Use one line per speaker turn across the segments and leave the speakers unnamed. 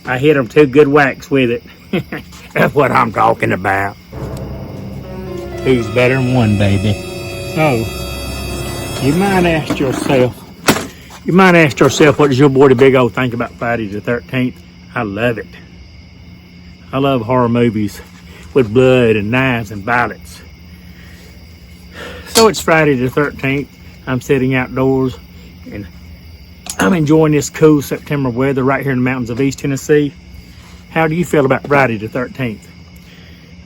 I hit them 2 good whacks with it. That's what I'm talking about. Who's better than one, baby? So, you might ask yourself, what does your boy the Big O think about Friday the 13th? I love it. I love horror movies with blood and knives and violence. So it's Friday the 13th. I'm sitting outdoors and I'm enjoying this cool September weather right here in the mountains of East Tennessee. How do you feel about Friday the 13th?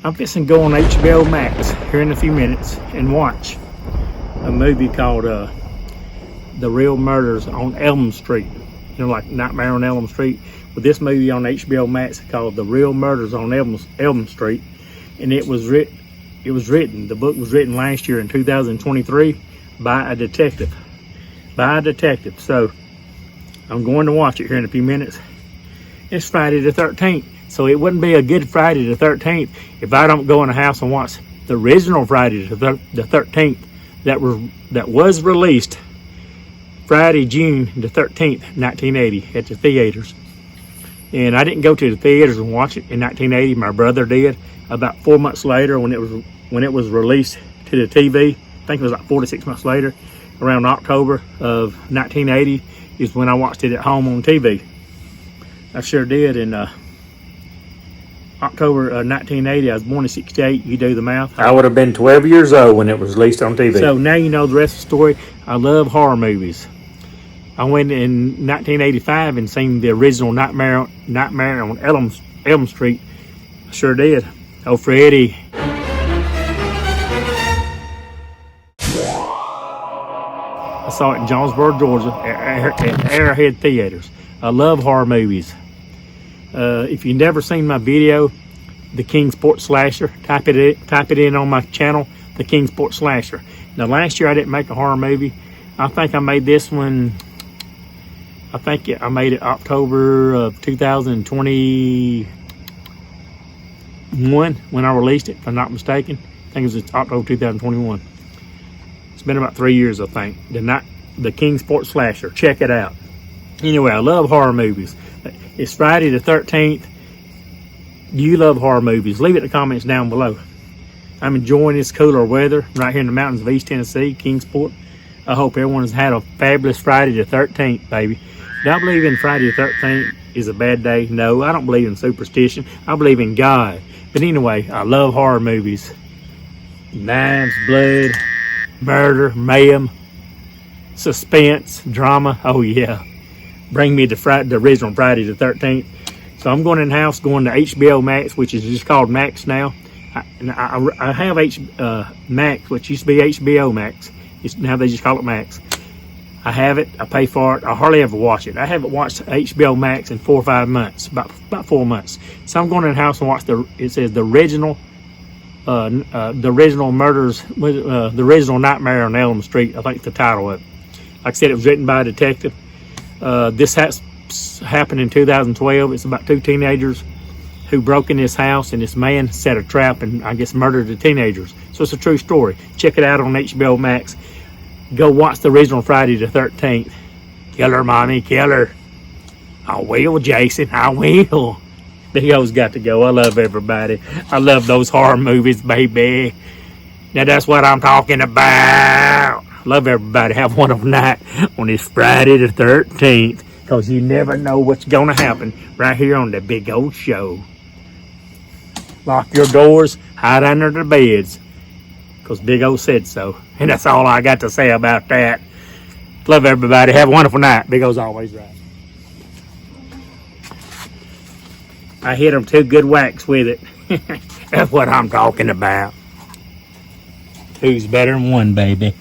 I'm fixing to go on HBO Max here in a few minutes and watch a movie called The Real Murders on Elm Street. You know, like Nightmare on Elm Street. With this movie on HBO Max called The Real Murders on Elm Street. And it was written, the book was written last year in 2023 by a detective. So I'm going to watch it here in a few minutes. It's Friday the 13th. So it wouldn't be a good Friday the 13th if I don't go in the house and watch the original Friday the 13th that was released Friday, June the 13th, 1980 at the theaters. And I didn't go to the theaters and watch it in 1980. My brother did. About 4 months later, when it was released to the TV, I think it was like 4 to 6 months later, around October of 1980 is when I watched it at home on TV. I sure did. In October of 1980, I was born in 68. You do the math. I would have been 12 years old when it was released on TV. So now you know the rest of the story. I love horror movies. I went in 1985 and seen the original Nightmare on Elm Street. I sure did. Oh, Freddy. I saw it in Jonesboro, Georgia, at Arrowhead Theaters. I love horror movies. If you've never seen my video, The Kingsport Slasher, type it in on my channel, The Kingsport Slasher. Now, last year I didn't make a horror movie. I think I made this one. I think I made it October of 2021 when I released it, if I'm not mistaken. I think it was October 2021. It's been about 3 years, I think. The Kingsport Slasher. Check it out. Anyway, I love horror movies. It's Friday the 13th. Do you love horror movies? Leave it in the comments down below. I'm enjoying this cooler weather right here in the mountains of East Tennessee, Kingsport. I hope everyone has had a fabulous Friday the 13th, baby. Do I believe in Friday the 13th is a bad day? No, I don't believe in superstition. I believe in God. But anyway, I love horror movies. Knives, blood, murder, mayhem, suspense, drama. Oh yeah. Bring me the original Friday the 13th. So I'm going in the house, going to HBO Max, which is just called Max now. I have Max, which used to be HBO Max. Now they just call it Max. I have it. I pay for it. I hardly ever watch it. I haven't watched HBO Max in 4 or 5 months, about 4 months. So I'm going in the house and watch it says the original murders, the original Nightmare on Elm Street. I think the title of it. Like I said, it was written by a detective. This happened in 2012. It's about 2 teenagers who broke in this house, and this man set a trap and I guess murdered the teenagers. So it's a true story. Check it out on HBO Max. Go watch the original Friday the 13th. Kill her, mommy, kill her. I will, Jason, I will. Big O's got to go. I love everybody. I love those horror movies, baby. Now that's what I'm talking about. Love everybody. Have a wonderful night on this Friday the 13th. Because you never know what's going to happen right here on the Big O Show. Lock your doors, hide under the beds. Because Big O said so. And that's all I got to say about that. Love everybody. Have a wonderful night. Big O's always right. I hit them 2 good whacks with it. That's what I'm talking about. Who's better than one, baby?